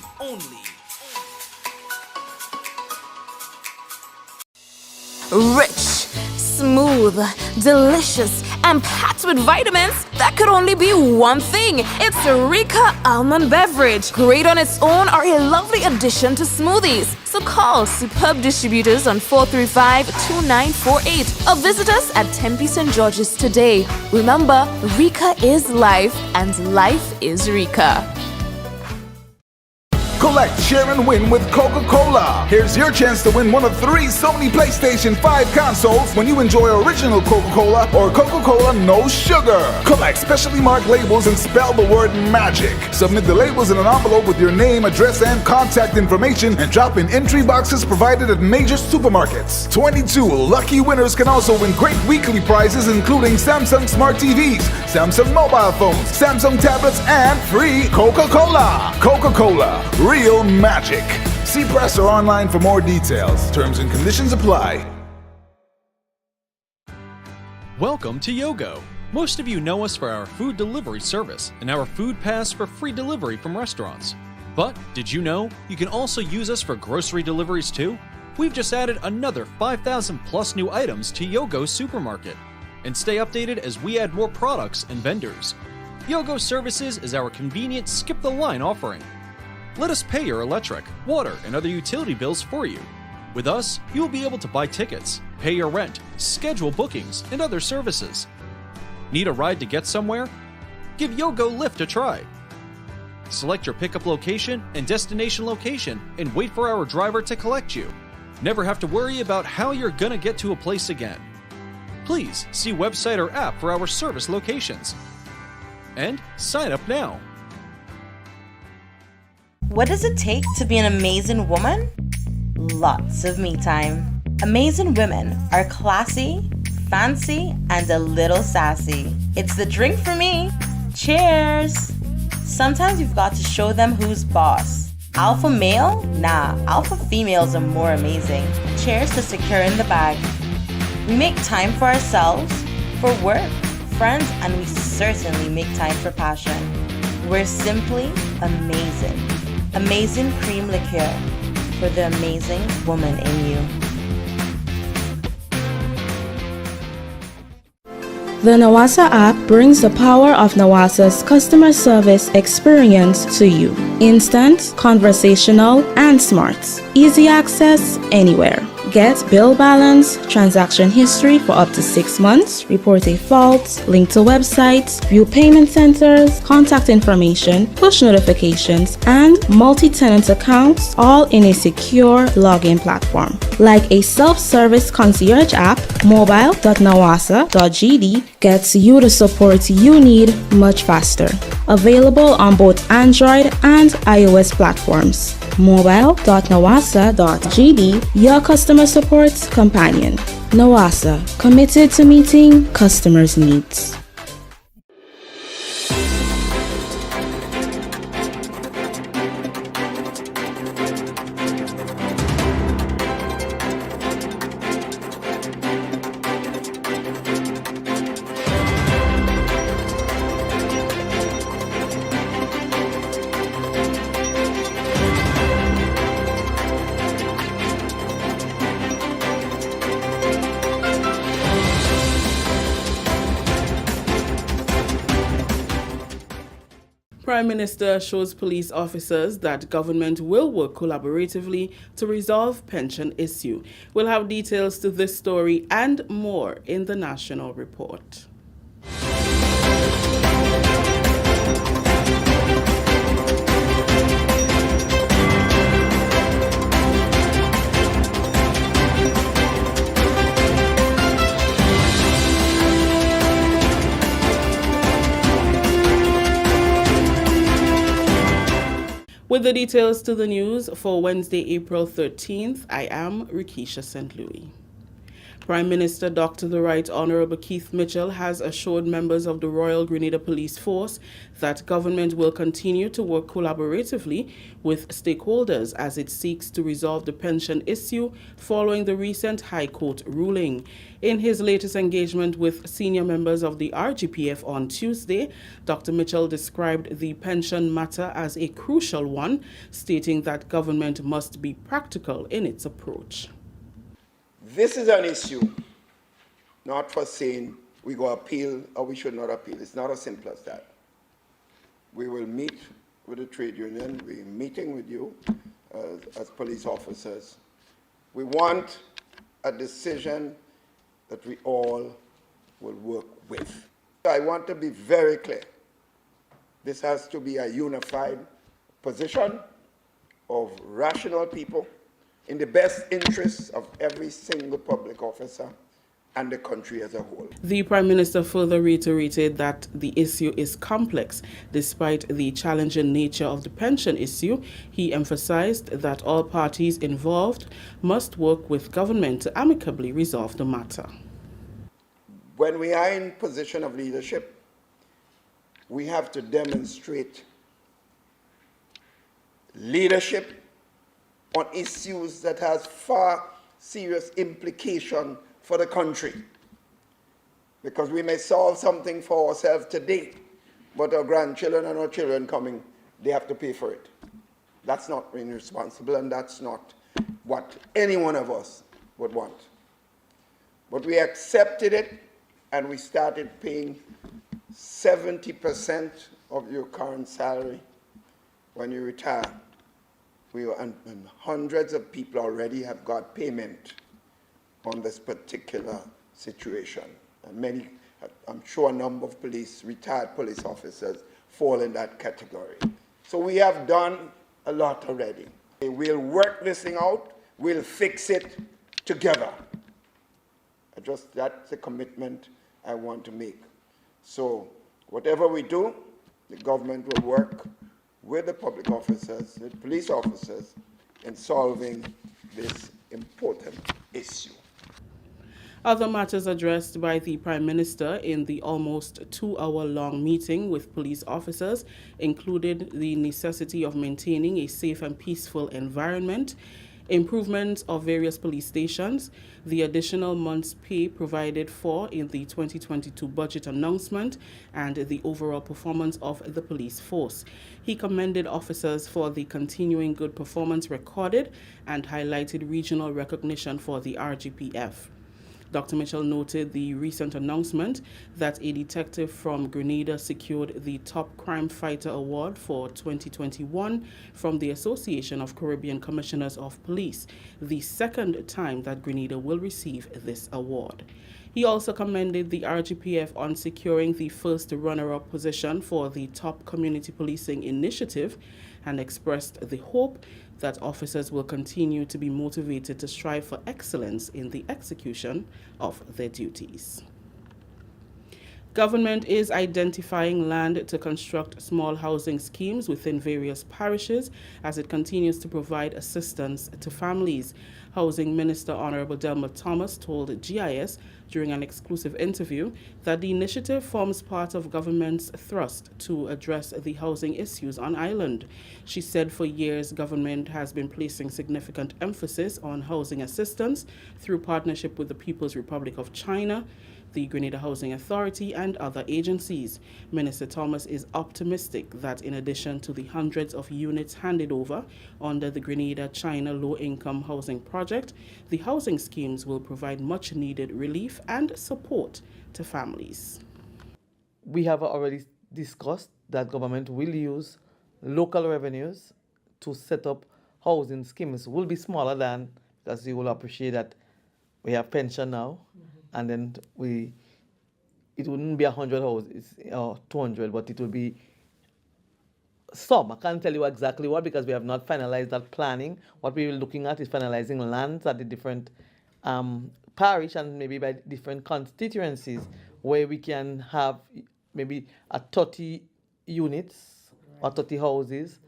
Rich, smooth, delicious, and packed with vitamins that could only be one thing. It's Rika Almond Beverage. Great on its own or a lovely addition to smoothies. So call Superb Distributors on 435-2948 or visit us at Tempe St. George's today. Remember, Rika is life and life is Rika. Collect, share, and win with Coca-Cola. Here's your chance to win one of 3 Sony PlayStation 5 consoles when you enjoy original Coca-Cola or Coca-Cola No Sugar. Collect specially marked labels and spell the word MAGIC. Submit the labels in an envelope with your name, address, and contact information and drop in entry boxes provided at major supermarkets. 22 lucky winners can also win great weekly prizes including Samsung Smart TVs, Samsung mobile phones, Samsung tablets, and free Coca-Cola. Coca-Cola. Real magic. See press or online for more details. Terms and conditions apply. Welcome to Yogo. Most of you know us for our food delivery service and our food pass for free delivery from restaurants. But did you know you can also use us for grocery deliveries too? We've just added another 5,000 plus new items to Yogo Supermarket. And stay updated as we add more products and vendors. Yogo Services is our convenient skip-the-line offering. Let us pay your electric, water, and other utility bills for you. With us, you'll be able to buy tickets, pay your rent, schedule bookings, and other services. Need a ride to get somewhere? Give Yogo Lyft a try. Select your pickup location and destination location and wait for our driver to collect you. Never have to worry about how you're gonna get to a place again. Please see website or app for our service locations. And sign up now. What does it take to be an amazing woman? Lots of me time. Amazing women are classy, fancy, and a little sassy. It's the drink for me. Cheers! Sometimes you've got to show them who's boss. Alpha male? Nah, alpha females are more amazing. Cheers to securing the bag. We make time for ourselves, for work, friends, and we certainly make time for passion. We're simply amazing. Amazing cream liqueur for the amazing woman in you. The Nawasa app brings the power of Nawasa's customer service experience to you. Instant, conversational, and smart. Easy access anywhere. Get bill balance, transaction history for up to 6 months, report a fault, link to websites, view payment centers, contact information, push notifications, and multi-tenant accounts, all in a secure login platform. Like a self-service concierge app, mobile.nawasa.gd gets you the support you need much faster. Available on both Android and iOS platforms. mobile.nawasa.gd, your customer support companion. Nawasa, committed to meeting customers' needs. Prime Minister assures police officers that government will work collaboratively to resolve pension issue. We'll have details to this story and more in the national report. With the details to the news for Wednesday, April 13th, I am Rikisha St. Louis. Prime Minister Dr. The Right Honorable Keith Mitchell has assured members of the Royal Grenada Police Force that government will continue to work collaboratively with stakeholders as it seeks to resolve the pension issue following the recent High Court ruling. In his latest engagement with senior members of the RGPF on Tuesday, Dr. Mitchell described the pension matter as a crucial one, stating that government must be practical in its approach. This is an issue not for saying we go appeal or we should not appeal. It's not as simple as that. We will meet with the trade union. We're meeting with you as police officers. We want a decision that we all will work with. I want to be very clear. This has to be a unified position of rational people in the best interests of every single public officer and the country as a whole. The Prime Minister further reiterated that the issue is complex. Despite the challenging nature of the pension issue, he emphasized that all parties involved must work with government to amicably resolve the matter. When we are in position of leadership, we have to demonstrate leadership on issues that has far serious implication for the country. Because we may solve something for ourselves today, but our grandchildren and our children coming, they have to pay for it. That's not being responsible, and that's not what any one of us would want. But we accepted it, and we started paying 70% of your current salary when you retire. And hundreds of people already have got payment on this particular situation. And many, I'm sure a number of retired police officers fall in that category. So we have done a lot already. We'll work this thing out, we'll fix it together. That's the commitment I want to make. So whatever we do, the government will work with the public officers, the police officers, in solving this important issue. Other matters addressed by the Prime Minister in the almost 2-hour-long meeting with police officers included the necessity of maintaining a safe and peaceful environment, improvement of various police stations, the additional month's pay provided for in the 2022 budget announcement, and the overall performance of the police force. He commended officers for the continuing good performance recorded and highlighted regional recognition for the RGPF. Dr. Mitchell noted the recent announcement that a detective from Grenada secured the Top Crime Fighter Award for 2021 from the Association of Caribbean Commissioners of Police, the second time that Grenada will receive this award. He also commended the RGPF on securing the first runner-up position for the Top Community Policing Initiative and expressed the hope that officers will continue to be motivated to strive for excellence in the execution of their duties. Government is identifying land to construct small housing schemes within various parishes as it continues to provide assistance to families. Housing Minister Honorable Delma Thomas told GIS during an exclusive interview that the initiative forms part of government's thrust to address the housing issues on island. She said for years government has been placing significant emphasis on housing assistance through partnership with the People's Republic of China, the Grenada Housing Authority, and other agencies. Minister Thomas is optimistic that in addition to the hundreds of units handed over under the Grenada-China Low-Income Housing Project, the housing schemes will provide much-needed relief and support to families. We have already discussed that government will use local revenues to set up housing schemes. Will be smaller than, because you will appreciate that we have pension now, and then it wouldn't be 100 houses or 200, but it will be some. I can't tell you exactly what because we have not finalized that planning. What we are looking at is finalizing lands at the different parish and maybe by different constituencies where we can have maybe a 30 units or 30 houses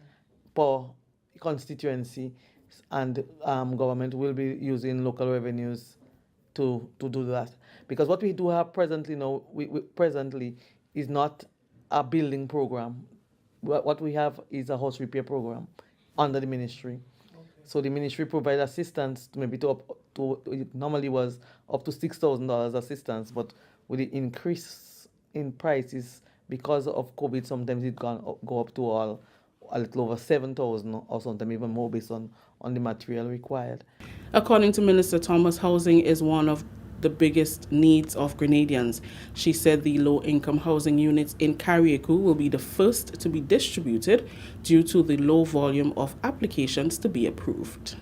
per constituency, and government will be using local revenues to do that. Because what we do have presently now, we presently is not a building program. What we have is a house repair program under the ministry. Okay. So the ministry provides assistance to maybe it normally was up to $6,000 assistance, but with the increase in prices because of COVID, sometimes it go up to a little over 7,000 or sometimes even more based on the material required. According to Minister Thomas, housing is one of the biggest needs of Grenadians. She said the low-income housing units in Carriacou will be the first to be distributed due to the low volume of applications to be approved.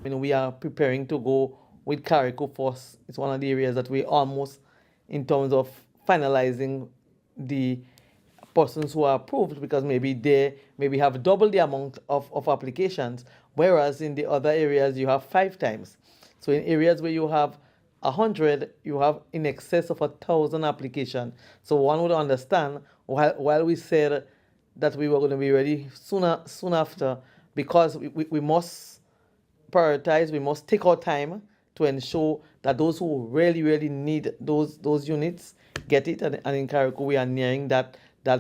We are preparing to go with Carriacou first. It's one of the areas that we almost, in terms of finalizing the persons who are approved, because maybe they have double the amount of applications, whereas in the other areas you have 5 times. So in areas where you have 100, you have in excess of 1,000 applications. So one would understand while we said that we were going to be ready soon after, because we must prioritize, we must take our time to ensure that those who really need those units get it. And in Carriacou, we are nearing that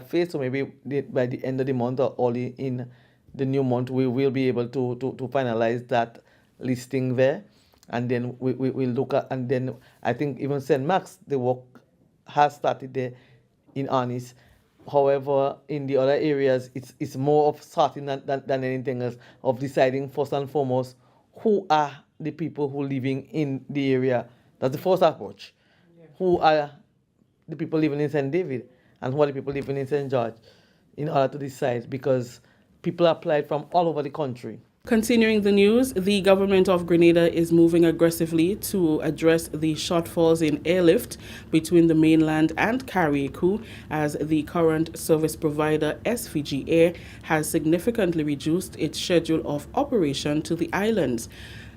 phase. So maybe by the end of the month or early in the new month, we will be able to finalize that listing there. And then we'll look at, and then I think even St. Max, the work has started there in earnest. However, in the other areas, it's more of starting than anything else, of deciding first and foremost who are the people who are living in the area. That's the first approach. Yeah. Who are the people living in St. David and who are the people living in St. George, in order to decide, because people applied from all over the country. Continuing the news, the government of Grenada is moving aggressively to address the shortfalls in airlift between the mainland and Carriacou, as the current service provider SVG Air has significantly reduced its schedule of operation to the islands.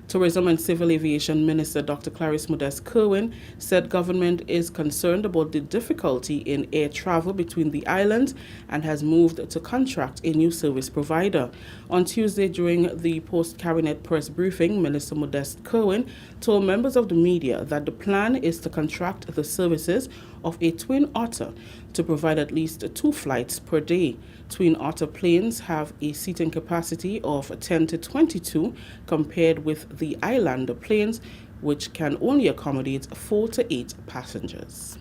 Tourism and Civil Aviation Minister Dr. Clarice Modeste Kerwin said government is concerned about the difficulty in air travel between the islands and has moved to contract a new service provider. On Tuesday, during the post-cabinet press briefing, Minister Modeste Kerwin told members of the media that the plan is to contract the services of a Twin Otter to provide at least 2 flights per day. Twin Otter planes have a seating capacity of 10 to 22 compared with the Islander planes, which can only accommodate 4 to 8 passengers.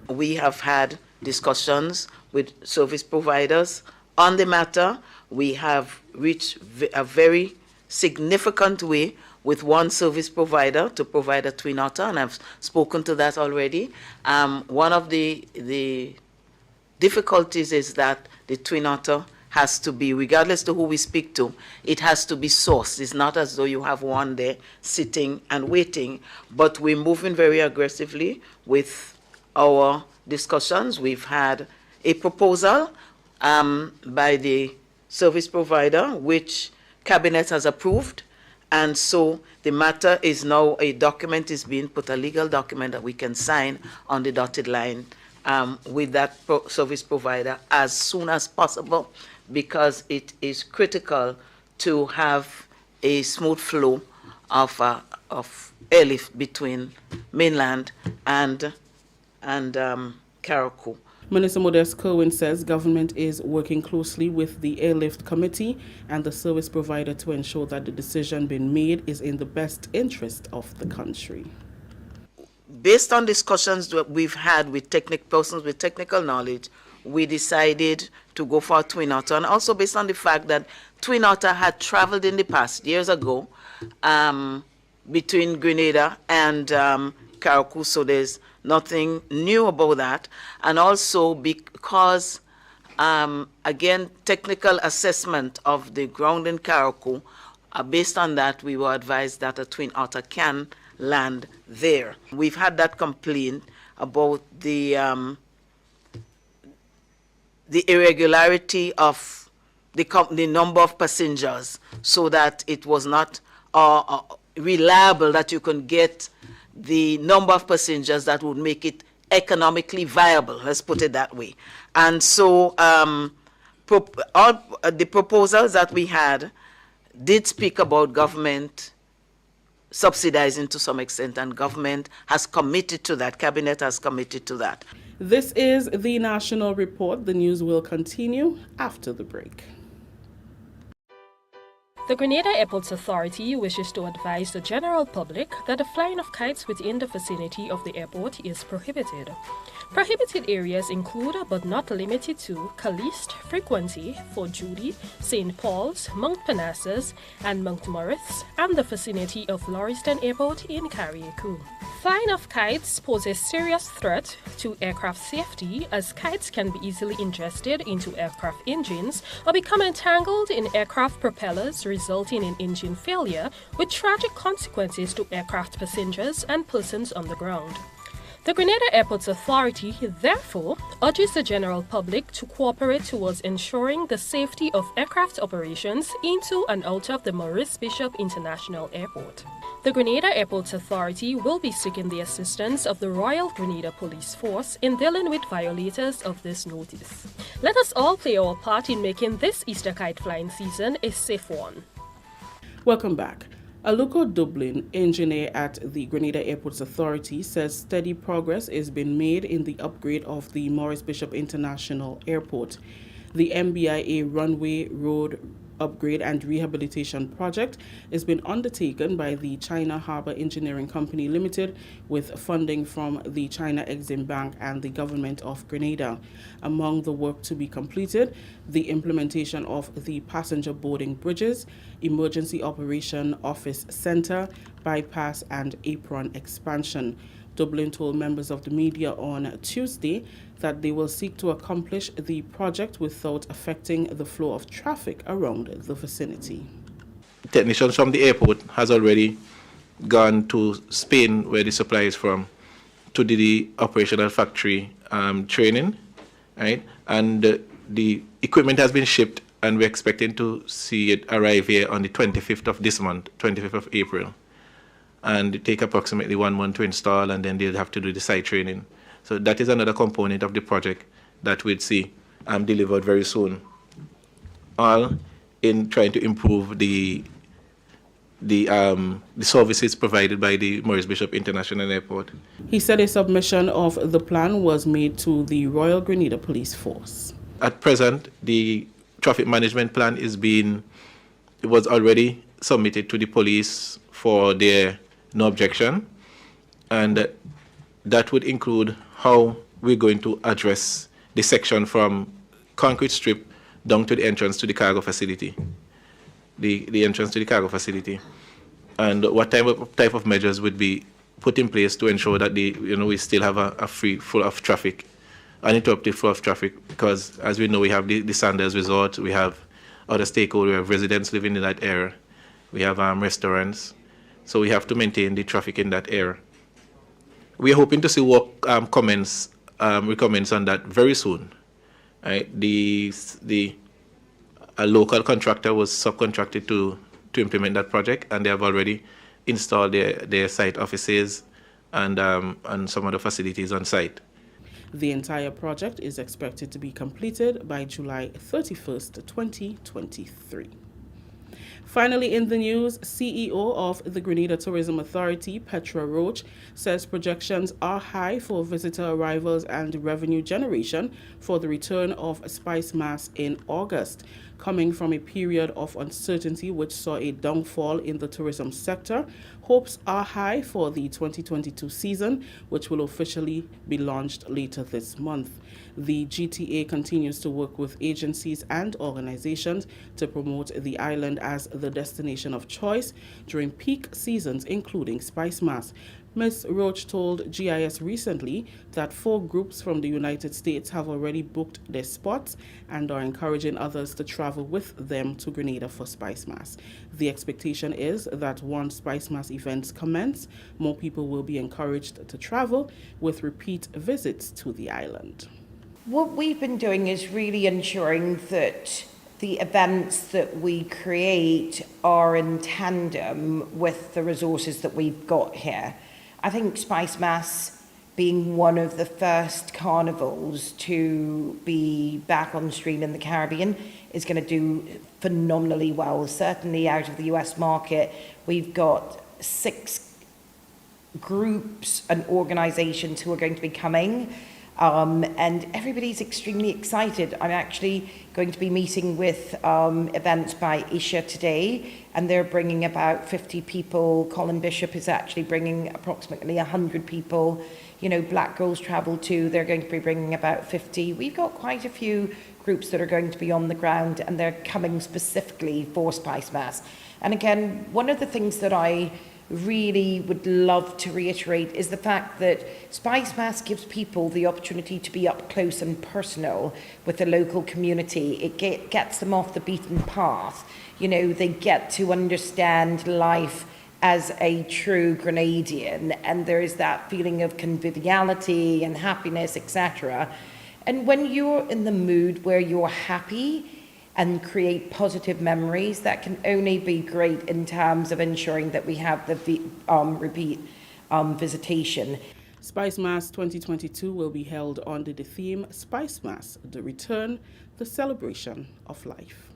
We have had discussions with service providers on the matter. We have reached a very significant way with one service provider to provide a Twin Otter, and I've spoken to that already. One of the difficulties is that the Twin Otter has to be, regardless to who we speak to, it has to be sourced. It's not as though you have one there sitting and waiting, but we're moving very aggressively with our discussions. We've had a proposal by the service provider, which Cabinet has approved, and so the matter is now, a document is being put, a legal document that we can sign on the dotted line with that service provider as soon as possible, because it is critical to have a smooth flow of airlift between mainland and Carriacou. Minister Modeste Kerwin says government is working closely with the Airlift Committee and the service provider to ensure that the decision being made is in the best interest of the country. Based on discussions that we've had with persons with technical knowledge, we decided to go for a Twin Otter, and also based on the fact that Twin Otter had traveled in the past, years ago, between Grenada and Carriacou, so there's nothing new about that. And also because, again, technical assessment of the ground in Carriacou, based on that, we were advised that a Twin Otter can land there. We've had that complaint about the irregularity of the number of passengers, so that it was not reliable that you can get the number of passengers that would make it economically viable, let's put it that way. And so all the proposals that we had did speak about government subsidizing to some extent, and government has committed to that, Cabinet has committed to that. This is the National Report. The news will continue after the break. The Grenada Airports Authority wishes to advise the general public that the flying of kites within the vicinity of the airport is prohibited. Prohibited areas include, but not limited to, Caliste, Frequency, Fort Judy, St. Paul's, Mount Parnassus, and Mount Morris, and the vicinity of Lauriston Airport in Carriacou. Flying of kites poses serious threat to aircraft safety, as kites can be easily ingested into aircraft engines or become entangled in aircraft propellers, resulting in engine failure with tragic consequences to aircraft passengers and persons on the ground. The Grenada Airports Authority, therefore, urges the general public to cooperate towards ensuring the safety of aircraft operations into and out of the Maurice Bishop International Airport. The Grenada Airports Authority will be seeking the assistance of the Royal Grenada Police Force in dealing with violators of this notice. Let us all play our part in making this Easter kite flying season a safe one. Welcome back. Aluko Dublin, engineer at the Grenada Airports Authority, says steady progress is being made in the upgrade of the Maurice Bishop International Airport. The MBIA runway road upgrade and rehabilitation project is being undertaken by the China Harbour Engineering Company Limited with funding from the China Exim Bank and the Government of Grenada. Among the work to be completed, the implementation of the passenger boarding bridges, Emergency Operation Office Center, bypass and apron expansion. Dublin told members of the media on Tuesday that they will seek to accomplish the project without affecting the flow of traffic around the vicinity. Technicians from the airport has already gone to Spain, where the supply is from, to do the operational factory training, right? And the equipment has been shipped, and we're expecting to see it arrive here on the 25th of this month, 25th of April. And it take approximately 1 month to install, and then they'll have to do the site training. So that is another component of the project that we'd see delivered very soon, all in trying to improve the services provided by the Maurice Bishop International Airport. He said a submission of the plan was made to the Royal Grenada Police Force. At present, the traffic management plan it was already submitted to the police for their no objection, and that would include how we're going to address the section from concrete strip down to the entrance to the cargo facility, the entrance to the cargo facility, and what type of measures would be put in place to ensure that we still have a free flow of traffic, uninterrupted flow of traffic, because as we know, we have the Sanders Resort, we have other stakeholders, we have residents living in that area, we have restaurants, so we have to maintain the traffic in that area. We are hoping to see work commence on that very soon. Right? A local contractor was subcontracted to implement that project, and they have already installed their site offices and some other facilities on site. The entire project is expected to be completed by July 31st, 2023. Finally, in the news, CEO of the Grenada Tourism Authority, Petra Roach, says projections are high for visitor arrivals and revenue generation for the return of Spice Mass in August. Coming from a period of uncertainty which saw a downfall in the tourism sector, hopes are high for the 2022 season, which will officially be launched later this month. The GTA continues to work with agencies and organizations to promote the island as the destination of choice during peak seasons, including Spice Mass. Ms. Roach told GIS recently that 4 groups from the United States have already booked their spots and are encouraging others to travel with them to Grenada for Spice Mass. The expectation is that once Spice Mass events commence, more people will be encouraged to travel with repeat visits to the island. What we've been doing is really ensuring that the events that we create are in tandem with the resources that we've got here. I think Spice Mass, being one of the first carnivals to be back on stream in the Caribbean, is going to do phenomenally well. Certainly out of the US market, we've got 6 groups and organizations who are going to be coming. And everybody's extremely excited. I'm actually going to be meeting with Events by Isha today, and they're bringing about 50 people. Colin Bishop is actually bringing approximately 100 people. You know, Black Girls Travel too, they're going to be bringing about 50. We've got quite a few groups that are going to be on the ground, and they're coming specifically for Spice Mass. And again, one of the things that I really would love to reiterate is the fact that Spice Mass gives people the opportunity to be up close and personal with the local community. It gets them off the beaten path. You know, they get to understand life as a true Grenadian, and there is that feeling of conviviality and happiness, etc. And when you're in the mood where you're happy and create positive memories, that can only be great in terms of ensuring that we have the repeat visitation. Spice Mass 2022 will be held under the theme Spice Mass, the return, the celebration of life.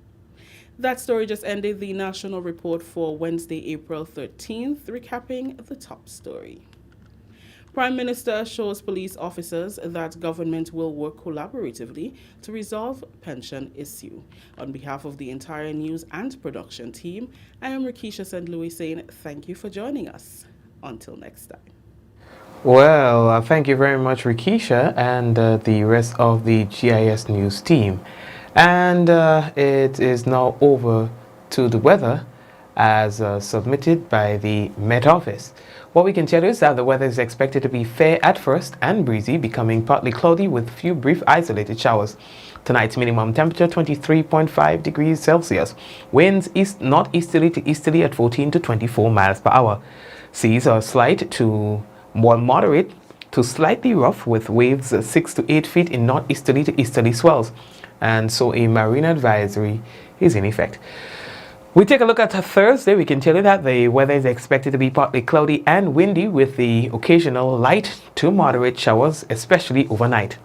That story just ended the national report for Wednesday, April 13th, recapping the top story. Prime Minister assures police officers that government will work collaboratively to resolve pension issue. On behalf of the entire news and production team, I am Rikisha St. Louis saying thank you for joining us. Until next time. Well, thank you very much, Rikisha, and the rest of the GIS News team. And it is now over to the weather. as submitted by the Met Office. What we can tell you is that the weather is expected to be fair at first and breezy, becoming partly cloudy with few brief isolated showers. Tonight's minimum temperature 23.5 degrees Celsius. Winds northeasterly to easterly at 14 to 24 miles per hour. Seas are slight to more moderate to slightly rough with waves 6 to 8 feet in northeasterly to easterly swells. And so a marine advisory is in effect. We take a look at Thursday. We can tell you that the weather is expected to be partly cloudy and windy with the occasional light to moderate showers, especially overnight.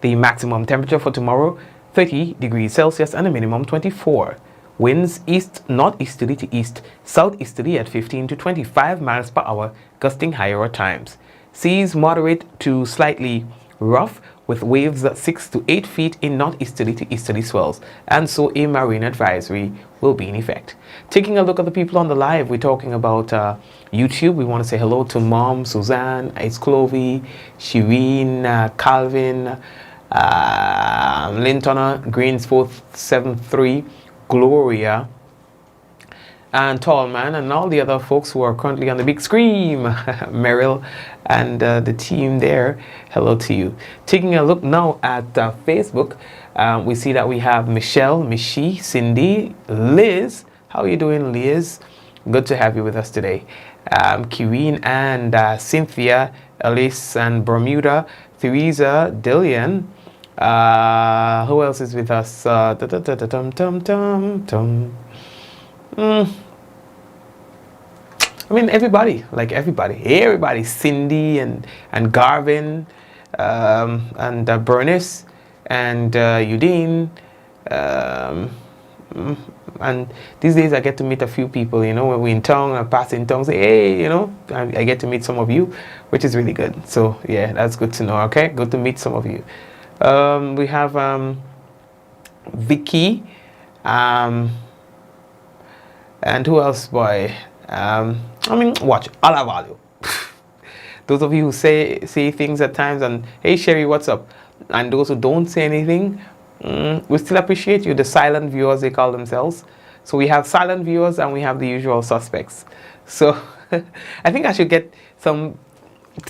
The maximum temperature for tomorrow, 30 degrees Celsius and a minimum 24. Winds northeasterly to east, southeasterly at 15 to 25 miles per hour, gusting higher at times. Seas moderate to slightly rough with waves at 6 to 8 feet in northeasterly to easterly swells, and so a marine advisory will be in effect. Taking a look at the people on the live, we're talking about YouTube. We want to say hello to Mom, Suzanne, Ice Clovey, Shireen, Calvin, Lintona, Greens 473, Gloria, and Tallman, and all the other folks who are currently on the big screen, Meryl and the team there, hello to you. Taking a look now at Facebook, we see that we have Michelle, Michi, Cindy, Liz. How are you doing, Liz? Good to have you with us today. Kireen and Cynthia, Elise and Bermuda, Theresa, Dillian. Who else is with us? I mean, everybody, Cindy and Garvin, and Bernice, and Udine, and these days I get to meet a few people, you know, when we're in town, I pass in town, say, hey, you know, I get to meet some of you, which is really good. So, yeah, that's good to know, okay? Good to meet some of you. We have Vicky, and who else, boy? I mean, watch, all our value. Those of you who say things at times and, hey, Sherry, what's up? And those who don't say anything, we still appreciate you, the silent viewers, they call themselves. So we have silent viewers and we have the usual suspects. So I think I should get some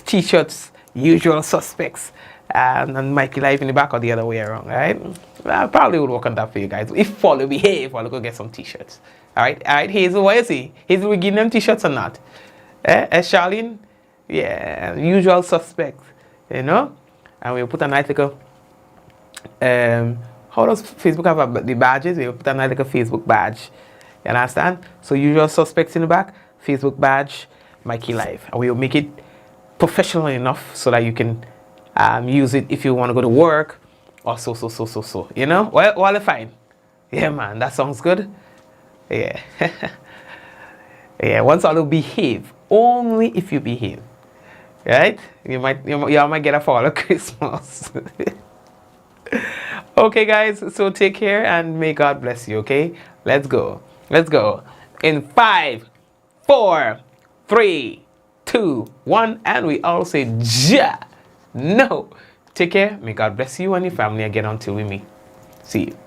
t-shirts, usual suspects, and Mikey Live in the back or the other way around, right? I probably would work on that for you guys. If follow me, hey, follow, go get some t-shirts. All right, Hazel, what is he? Hazel, we give them t-shirts or not? Charlene? Yeah, usual suspects, you know? And we'll put a nice little, how does Facebook have the badges? We'll put a nice little Facebook badge, you understand? So usual suspects in the back, Facebook badge, Mikey Live. And we'll make it professional enough so that you can use it if you want to go to work or so, you know? Well, fine. Yeah, man, that sounds good. Yeah. Yeah, once all will behave, only if you behave. Right? You might get a fall of Christmas. Okay, guys, so take care and may God bless you, okay? Let's go. In 5, 4, 3, 2, 1, and we all say ja. No. Take care. May God bless you and your family again until we meet. See you.